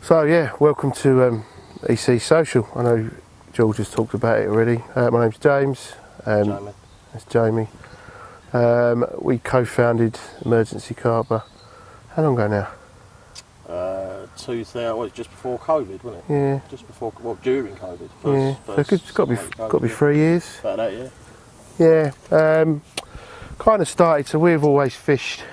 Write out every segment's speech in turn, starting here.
So yeah, welcome to EC Social. I know George has talked about it already. My name's James. Jamie. That's Jamie. We co-founded Emergency Carper. How long ago now? 2000, well, it's just before COVID, wasn't it? Yeah. Just before, well, during COVID. Yeah. So it's got to be 3 years. About that, yeah. Yeah. Kind of started. So we've always fished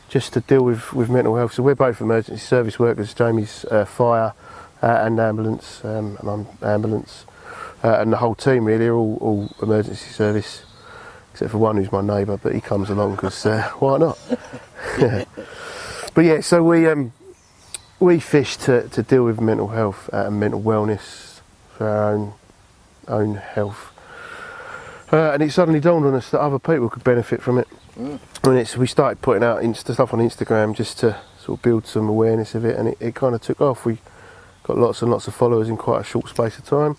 just to deal with mental health. So we're both emergency service workers. Jamie's fire and ambulance, and I'm ambulance, and the whole team really are all emergency service, except for one who's my neighbour, but he comes along because why not? But yeah, so we fish to deal with mental health and mental wellness for our own health, and it suddenly dawned on us that other people could benefit from it. And we started putting out stuff on Instagram just to sort of build some awareness of it, and it kind of took off. We got lots and lots of followers in quite a short space of time,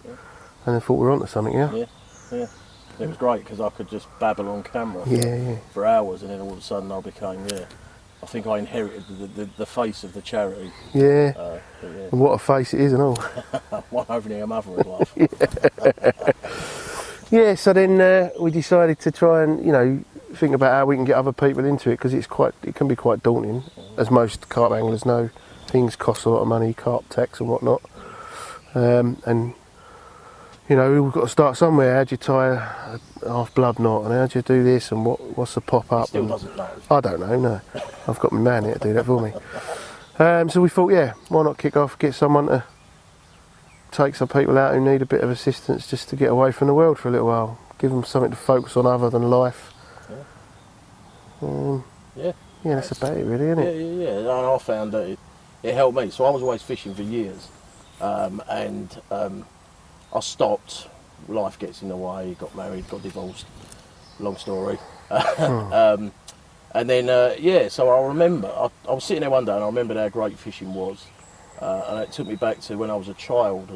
and then thought we were onto something. Yeah. It was great because I could just babble on camera for hours, and then all of a sudden I became I think I inherited the face of the charity. Yeah. And what a face it is and all. One over near mother would laugh. Yeah. So then we decided to try and think about how we can get other people into it, because it can be quite daunting, as most carp anglers know. Things cost a lot of money, carp tax and whatnot, and we've got to start somewhere. How do you tie a half blood knot, and how do you do this, and what's the pop up? Still doesn't know. I don't know. No, I've got my man here to do that for me. So we thought, why not kick off, get someone to take some people out who need a bit of assistance just to get away from the world for a little while, give them something to focus on other than life. That's about it really, isn't it? Yeah. And I found that it helped me. So I was always fishing for years, and I stopped. Life gets in the way. Got married, got divorced. Long story. And then so I remember I was sitting there one day, and I remembered how great fishing was, and it took me back to when I was a child,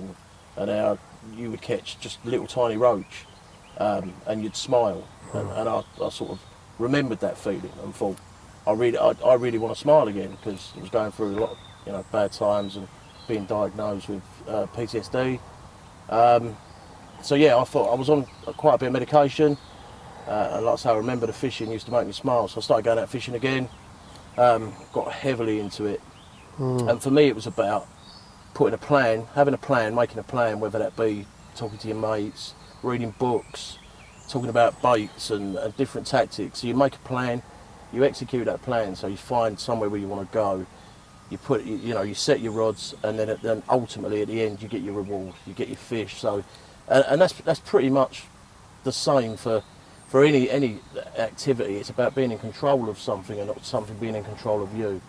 and how you would catch just little tiny roach, and you'd smile, and I sort of remembered that feeling and thought, I really want to smile again, because I was going through a lot of bad times and being diagnosed with PTSD. So I thought I was on quite a bit of medication, and like I say, I remember the fishing used to make me smile, so I started going out fishing again, got heavily into it, and for me it was about having a plan, making a plan, whether that be talking to your mates, reading books, talking about baits and different tactics. So you make a plan, you execute that plan, so you find somewhere where you want to go, you put you set your rods, and then ultimately at the end you get your reward, you get your fish. So and that's pretty much the same for any activity. It's about being in control of something and not something being in control of you,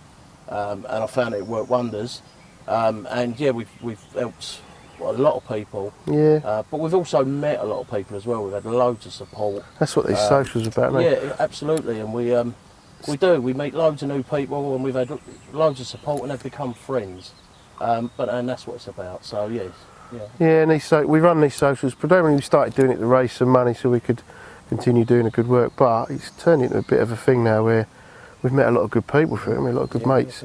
and I found it worked wonders, and we've helped a lot of people, but we've also met a lot of people as well. We've had loads of support. That's what these socials are about, mate. Yeah, absolutely, and we meet loads of new people, and we've had loads of support, and they've become friends, and that's what it's about. So and we run these socials predominantly. We started doing it to raise some money so we could continue doing the good work, but it's turned into a bit of a thing now where we've met a lot of good people through it, a lot of good mates.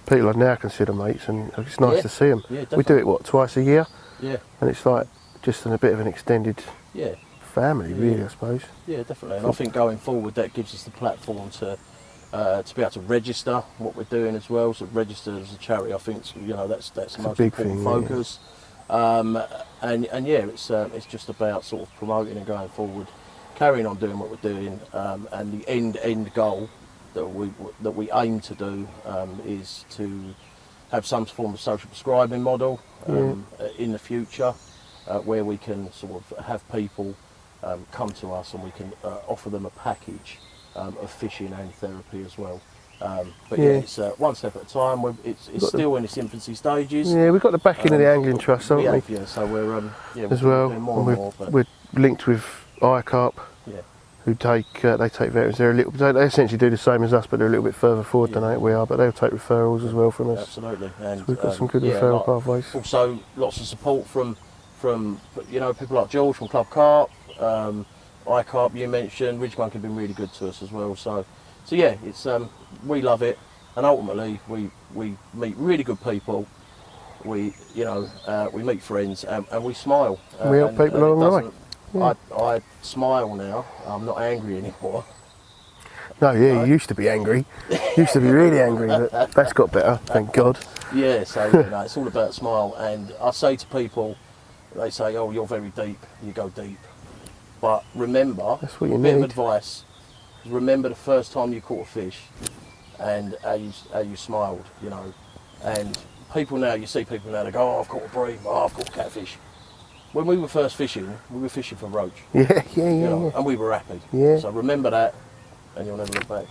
People I now consider mates, and it's nice to see them. We do it twice a year, and it's like just a bit of an extended family, really, I suppose. Yeah, definitely. And I think going forward, that gives us the platform to be able to register what we're doing as well. So register as a charity, I think that's the most important focus. It's just about sort of promoting and going forward, carrying on doing what we're doing, and the end goal that we aim to do is to have some form of social prescribing model in the future, where we can sort of have people come to us, and we can offer them a package of fishing and therapy as well. It's one step at a time. It's still in its infancy stages. Yeah, we've got the backing of the Angling Trust, haven't we? Yeah, so we're as well. doing more and more. We're linked with ClubCarp, who take veterans. They essentially do the same as us, but they're a little bit further forward than we are. But they'll take referrals as well from us. Absolutely, and so we've got some good referral pathways. Also, lots of support from people like George from ClubCarp, ClubCarp you mentioned. Ridgemonk have been really good to us as well. So it's we love it, and ultimately we meet really good people we we meet friends and we smile. We help people along the way. I smile now. I'm not angry anymore. No, yeah, you used to be angry. Used to be really angry, but that's got better, thank God. Yeah, so it's all about smile. And I say to people, they say, "Oh, you're very deep. You go deep." But remember, That's what you a bit need. of advice. Remember the first time you caught a fish, and how you smiled. And people now, you see people now, they go, "Oh, I've caught a bream. Oh, I've caught a catfish." When we were first fishing, we were fishing for roach. Yeah, yeah. And we were happy. Yeah. So remember that, and you'll never look back.